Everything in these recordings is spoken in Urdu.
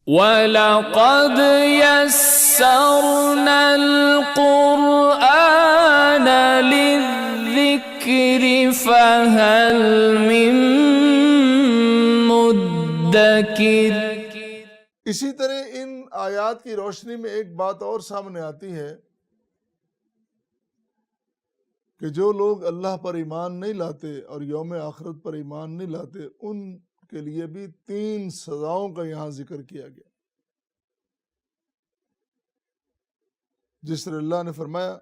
وَلَقَدْ يَسَّرْنَا الْقُرْآنَ لِلذِّكْرِ فَهَلْ مِن مُدَّكِرٍ۔ اسی طرح ان آیات کی روشنی میں ایک بات اور سامنے آتی ہے کہ جو لوگ اللہ پر ایمان نہیں لاتے اور یوم آخرت پر ایمان نہیں لاتے، ان کے لیے بھی 3 سزاؤں کا یہاں ذکر کیا گیا۔ جس طرح اللہ نے فرمایا،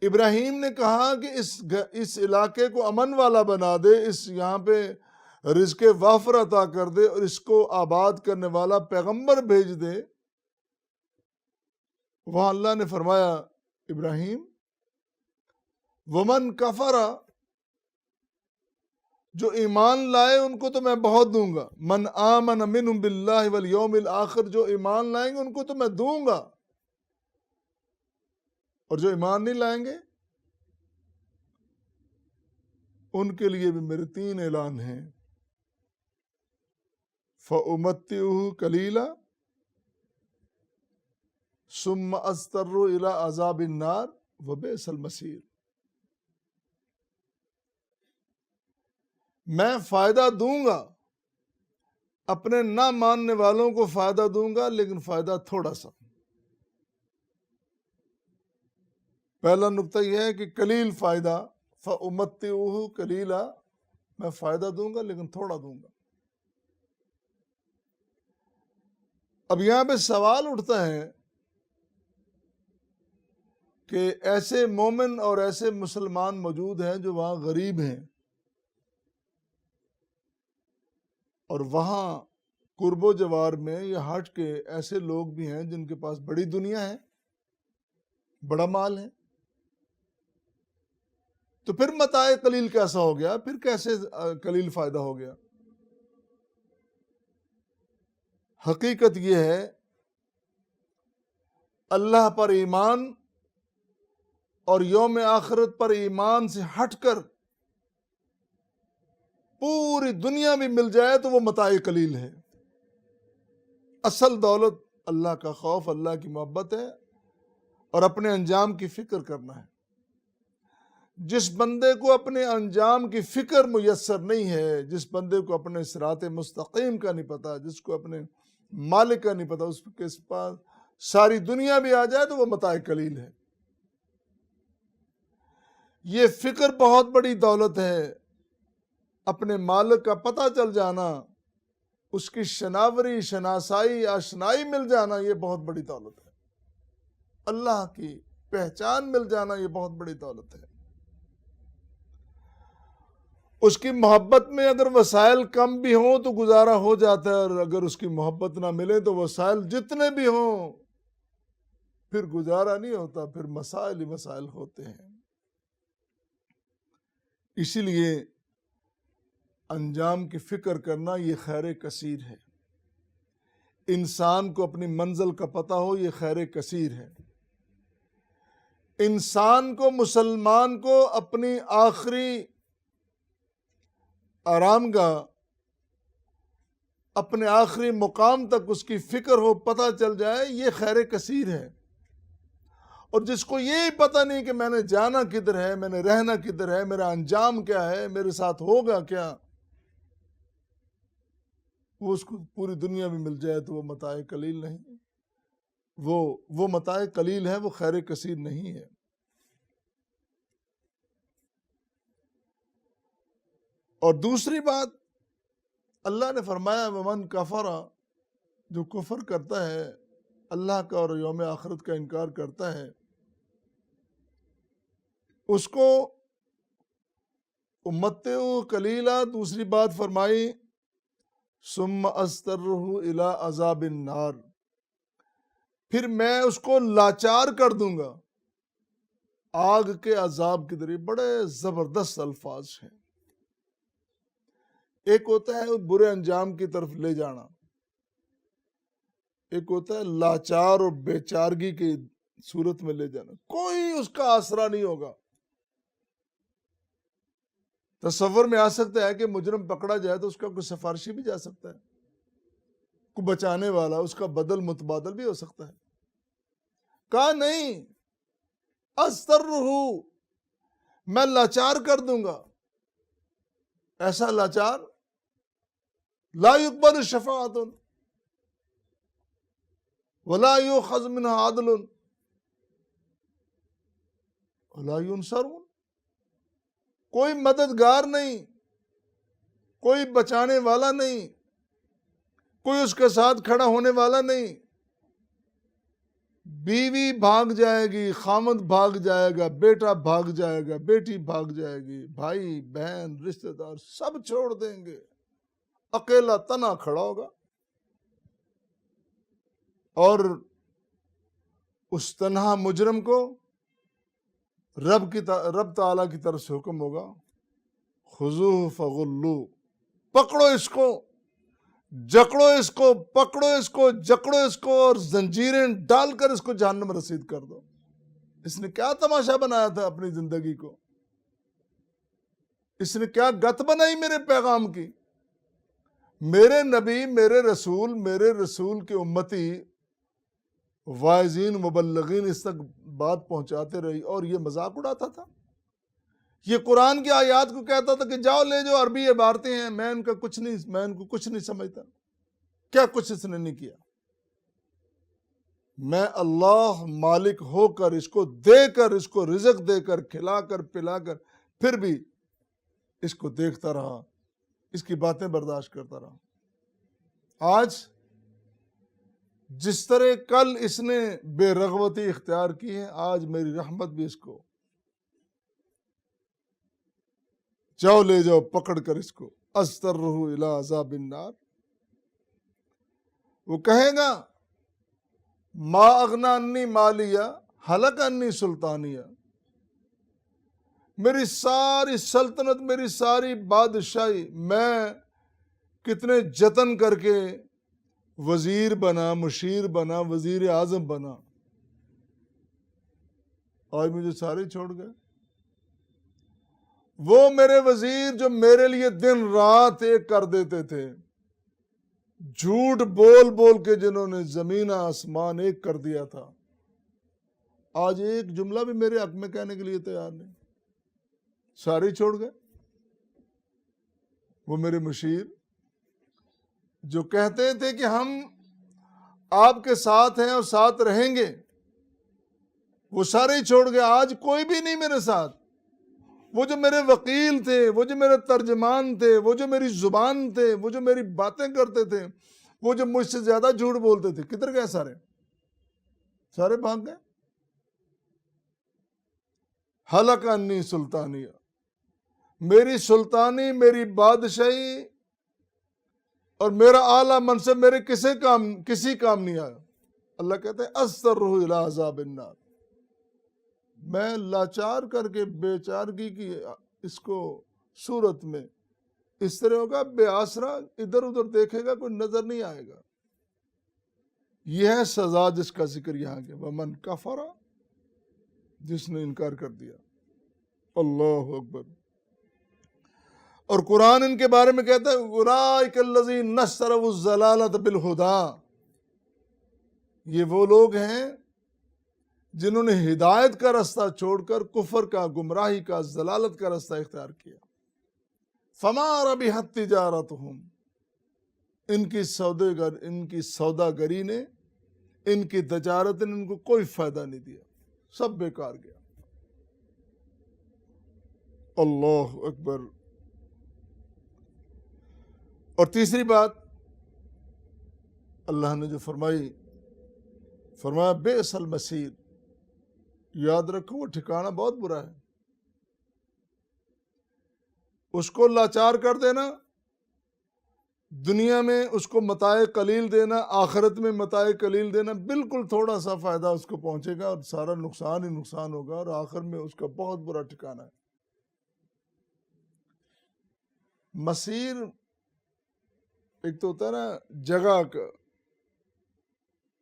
ابراہیم نے کہا کہ اس علاقے کو امن والا بنا دے، اس یہاں پہ رزق وافر عطا کر دے اور اس کو آباد کرنے والا پیغمبر بھیج دے۔ وہاں اللہ نے فرمایا، ابراہیم ومن کفر، جو ایمان لائے ان کو تو میں بہت دوں گا، من آمن منہم باللہ والیوم الآخر، جو ایمان لائیں گے ان کو تو میں دوں گا، اور جو ایمان نہیں لائیں گے ان کے لیے بھی میرے 3 اعلان ہیں، فَأُمَتِّعُهُ قَلِيلًا ثُمَّ أَضْطَرُّهُ إِلَىٰ عَذَابِ النَّارِ وَبِئْسَ الْمَصِيرُ۔ میں فائدہ دوں گا، اپنے نہ ماننے والوں کو فائدہ دوں گا، لیکن فائدہ تھوڑا سا۔ پہلا نقطہ یہ ہے کہ قلیل فائدہ، فَأُمَتِّعُهُ قَلِيلًا، میں فائدہ دوں گا لیکن تھوڑا دوں گا۔ اب یہاں پہ سوال اٹھتا ہے کہ ایسے مومن اور ایسے مسلمان موجود ہیں جو وہاں غریب ہیں، اور وہاں قرب و جوار میں یا ہٹ کے ایسے لوگ بھی ہیں جن کے پاس بڑی دنیا ہے، بڑا مال ہے، تو پھر متاع قلیل کیسا ہو گیا؟ پھر کیسے قلیل فائدہ ہو گیا؟ حقیقت یہ ہے، اللہ پر ایمان اور یوم آخرت پر ایمان سے ہٹ کر پوری دنیا بھی مل جائے تو وہ متاع قلیل ہے۔ اصل دولت اللہ کا خوف، اللہ کی محبت ہے، اور اپنے انجام کی فکر کرنا ہے۔ جس بندے کو اپنے انجام کی فکر میسر نہیں ہے، جس بندے کو اپنے صراط مستقیم کا نہیں پتا، جس کو اپنے مالک کا نہیں پتا، اس کے پاس ساری دنیا بھی آ جائے تو وہ متاع قلیل ہے۔ یہ فکر بہت بڑی دولت ہے، اپنے مالک کا پتہ چل جانا، اس کی شناوری، شناسائی، آشنائی مل جانا، یہ بہت بڑی دولت ہے۔ اللہ کی پہچان مل جانا، یہ بہت بڑی دولت ہے۔ اس کی محبت میں اگر وسائل کم بھی ہوں تو گزارا ہو جاتا ہے، اور اگر اس کی محبت نہ ملے تو وسائل جتنے بھی ہوں پھر گزارا نہیں ہوتا، پھر مسائل ہی مسائل ہوتے ہیں۔ اسی لیے انجام کی فکر کرنا یہ خیر کثیر ہے۔ انسان کو اپنی منزل کا پتہ ہو، یہ خیر کثیر ہے۔ انسان کو، مسلمان کو اپنی آخری آرام گاہ، اپنے آخری مقام تک اس کی فکر ہو، پتہ چل جائے، یہ خیر کثیر ہے۔ اور جس کو یہی پتہ نہیں کہ میں نے جانا کدھر ہے، میں نے رہنا کدھر ہے، میرا انجام کیا ہے، میرے ساتھ ہوگا کیا، وہ اس کو پوری دنیا میں مل جائے تو وہ متاع قلیل نہیں، وہ متاع قلیل ہے، وہ خیر کثیر نہیں ہے۔ اور دوسری بات، اللہ نے فرمایا ومن کفر، جو کفر کرتا ہے، اللہ کا اور یوم آخرت کا انکار کرتا ہے، اس کو امتع قلیلا، دوسری بات فرمائی ثم اضطرہ الی عذاب النار، پھر میں اس کو لاچار کر دوں گا آگ کے عذاب کی طرف۔ بڑے زبردست الفاظ ہیں۔ ایک ہوتا ہے برے انجام کی طرف لے جانا، ایک ہوتا ہے لاچار اور بیچارگی کی صورت میں لے جانا، کوئی اس کا آسرا نہیں ہوگا۔ تصور میں آ سکتا ہے کہ مجرم پکڑا جائے تو اس کا کوئی سفارشی بھی جا سکتا ہے، کو بچانے والا، اس کا بدل متبادل بھی ہو سکتا ہے۔ کہا نہیں، استرہ، میں لاچار کر دوں گا، ایسا لاچار لا يقبل شفاعت ولا يؤخذ منها عدل ولا ينصرون، کوئی مددگار نہیں، کوئی بچانے والا نہیں، کوئی اس کے ساتھ کھڑا ہونے والا نہیں۔ بیوی بھاگ جائے گی، خامد بھاگ جائے گا، بیٹا بھاگ جائے گا، بیٹی بھاگ جائے گی، بھائی بہن رشتہ دار سب چھوڑ دیں گے، اکیلا تنہا کھڑا ہوگا۔ اور اس تنہا مجرم کو رب تعالیٰ کی طرف سے حکم ہوگا، خذوہ فغلوہ، پکڑو اس کو، جکڑو اس کو، پکڑو اس کو، جکڑو اس کو، اور زنجیریں ڈال کر اس کو جہنم رسید کر دو۔ اس نے کیا تماشا بنایا تھا اپنی زندگی کو؟ اس نے کیا گت بنائی میرے پیغام کی؟ میرے نبی، میرے رسول کے امتی واعظین مبلغین اس تک بات پہنچاتے رہی اور یہ مذاق اڑاتا تھا۔ یہ قرآن کی آیات کو کہتا تھا کہ جاؤ لے جو عربی عبارتیں ہیں، میں ان کو کچھ نہیں سمجھتا۔ کیا کچھ اس نے نہیں کیا؟ میں اللہ مالک ہو کر، اس کو دے کر، اس کو رزق دے کر، کھلا کر پلا کر، پھر بھی اس کو دیکھتا رہا، اس کی باتیں برداشت کرتا رہا۔ آج جس طرح کل اس نے بے رغبتی اختیار کی ہے، آج میری رحمت بھی اس کو جاؤ لے جاؤ پکڑ کر اس کو، استرہ الی عذاب النار۔ وہ کہے گا ما اغنی عنی مالیہ ہلک عنی سلطانیہ، میری ساری سلطنت، میری ساری بادشاہی، میں کتنے جتن کر کے وزیر بنا، مشیر بنا، وزیر اعظم بنا، آج مجھے سارے چھوڑ گئے۔ وہ میرے وزیر جو میرے لیے دن رات ایک کر دیتے تھے، جھوٹ بول بول کے جنہوں نے زمین آسمان ایک کر دیا تھا، آج ایک جملہ بھی میرے حق میں کہنے کے لیے تیار نہیں، سارے چھوڑ گئے۔ وہ میرے مشیر جو کہتے تھے کہ ہم آپ کے ساتھ ہیں اور ساتھ رہیں گے، وہ سارے چھوڑ گئے، آج کوئی بھی نہیں میرے ساتھ۔ وہ جو میرے وکیل تھے، وہ جو میرے ترجمان تھے، وہ جو میری زبان تھے، وہ جو میری باتیں کرتے تھے، وہ جو مجھ سے زیادہ جھوٹ بولتے تھے، کدھر گئے سارے؟ سارے بھاگ گئے۔ ہلک عنی سلطانیہ، میری سلطانی، میری بادشاہی اور میرا اعلیٰ منصب میرے کسی کام نہیں آیا۔ اللہ کہتے ہیں استرہ الی عذاب النار، میں لاچار کر کے بے چارگی کی اس کو صورت میں اس طرح ہوگا، بے آسرا ادھر ادھر دیکھے گا، کوئی نظر نہیں آئے گا۔ یہ ہے سزا جس کا ذکر یہاں کے، ومن کفر، جس نے انکار کر دیا۔ اللہ اکبر۔ اور قرآن ان کے بارے میں کہتا ہے اولئک الذین اشتروا الضلالۃ بالہدی، یہ وہ لوگ ہیں جنہوں نے ہدایت کا رستہ چھوڑ کر کفر کا، گمراہی کا، ضلالت کا رستہ اختیار کیا۔ فما ربحت تجارتہم، ان کی سوداگری نے، ان کی تجارت نے ان کو کوئی فائدہ نہیں دیا، سب بیکار گیا۔ اللہ اکبر۔ اور تیسری بات اللہ نے جو فرمایا بئس المصیر، یاد رکھو وہ ٹھکانہ بہت برا ہے۔ اس کو لاچار کر دینا، دنیا میں اس کو متاع قلیل دینا، آخرت میں متاع قلیل دینا، بالکل تھوڑا سا فائدہ اس کو پہنچے گا اور سارا نقصان ہی نقصان ہوگا، اور آخر میں اس کا بہت برا ٹھکانہ ہے۔ مسیر ایک تو ہوتا ہے نا جگہ کا،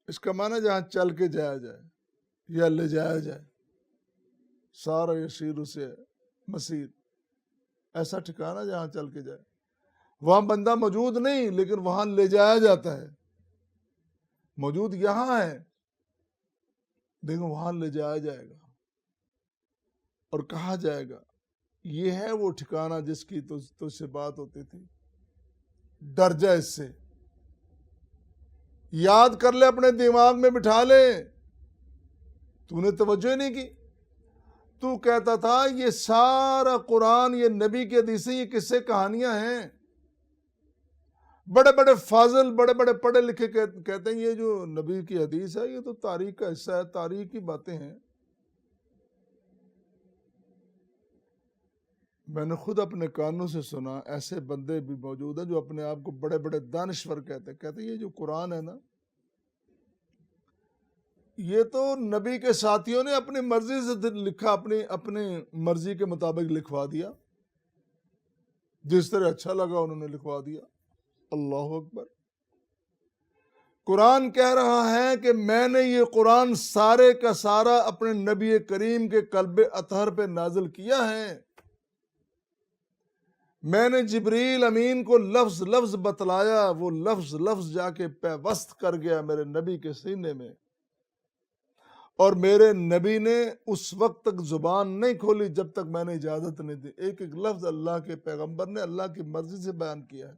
اس کا معنی جہاں چل کے جایا جائے یا لے جایا جائے، سارا یسیر اسے مسیر، ایسا ٹھکانہ جہاں چل کے جائے، وہاں بندہ موجود نہیں لیکن وہاں لے جایا جاتا ہے، موجود یہاں ہے، دیکھو وہاں لے جایا جائے گا اور کہا جائے گا یہ ہے وہ ٹھکانہ جس کی تجھ سے بات ہوتی تھی، ڈر جا اس سے، یاد کر لے، اپنے دماغ میں بٹھا لے۔ تو نے توجہ ہی نہیں کی، تو کہتا تھا یہ سارا قرآن، یہ نبی کی حدیثیں، یہ قصے کہانیاں ہیں۔ بڑے بڑے فاضل، بڑے بڑے پڑھے لکھے کہتے ہیں یہ جو نبی کی حدیث ہے یہ تو تاریخ کا حصہ ہے، تاریخ کی باتیں ہیں۔ میں نے خود اپنے کانوں سے سنا، ایسے بندے بھی موجود ہیں جو اپنے آپ کو بڑے بڑے دانشور کہتے ہیں یہ جو قرآن ہے نا، یہ تو نبی کے ساتھیوں نے اپنی مرضی سے لکھا، اپنی مرضی کے مطابق لکھوا دیا، جس طرح اچھا لگا انہوں نے لکھوا دیا۔ اللہ اکبر۔ قرآن کہہ رہا ہے کہ میں نے یہ قرآن سارے کا سارا اپنے نبی کریم کے قلب اطہر پہ نازل کیا ہے۔ میں نے جبریل امین کو لفظ لفظ بتلایا، وہ لفظ لفظ جا کے پیوست کر گیا میرے نبی کے سینے میں، اور میرے نبی نے اس وقت تک زبان نہیں کھولی جب تک میں نے اجازت نہیں دی۔ ایک ایک لفظ اللہ کے پیغمبر نے اللہ کی مرضی سے بیان کیا ہے،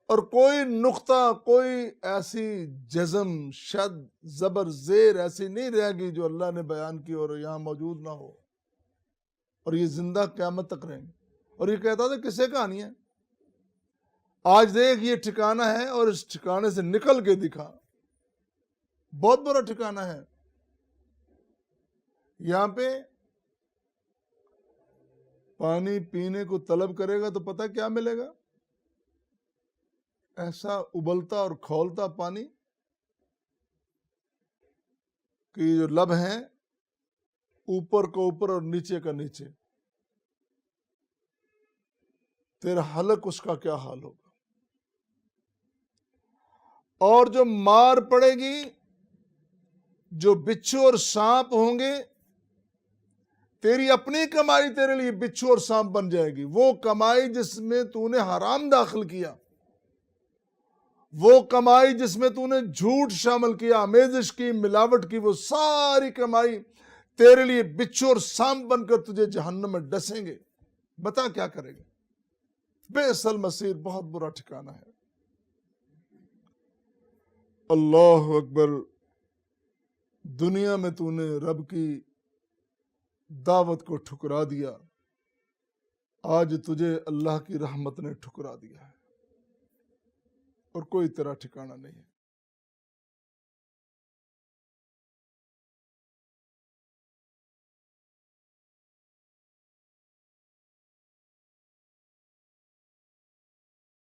اور کوئی نقطہ، کوئی ایسی جزم، شد، زبر، زیر ایسی نہیں رہے گی جو اللہ نے بیان کی اور یہاں موجود نہ ہو، اور یہ زندہ قیامت تک رہیں گے۔ اور یہ کہتا تھا کسے کہانی ہے، آج دیکھ یہ ٹھکانہ ہے اور اس ٹھکانے سے نکل کے دکھا، بہت بڑا ٹھکانہ ہے۔ یہاں پہ پانی پینے کو طلب کرے گا تو پتہ کیا ملے گا؟ ایسا ابلتا اور کھولتا پانی کہ یہ جو لب ہیں اوپر کو اوپر اور نیچے کا نیچے، تیرا حلق اس کا کیا حال ہوگا؟ اور جو مار پڑے گی، جو بچھو اور سانپ ہوں گے، تیری اپنی کمائی تیرے لیے بچھو اور سانپ بن جائے گی۔ وہ کمائی جس میں تو نے حرام داخل کیا، وہ کمائی جس میں تو نے جھوٹ شامل کیا، آمیزش کی، ملاوٹ کی، وہ ساری کمائی تیرے لیے بچھو اور سانپ بن کر تجھے جہنم میں ڈسیں گے۔ بتا کیا کرے گا؟ بئس المصیر، بہت برا ٹھکانہ ہے۔ اللہ اکبر۔ دنیا میں تو نے رب کی دعوت کو ٹھکرا دیا، آج تجھے اللہ کی رحمت نے ٹھکرا دیا ہے، اور کوئی تیرا ٹھکانہ نہیں ہے۔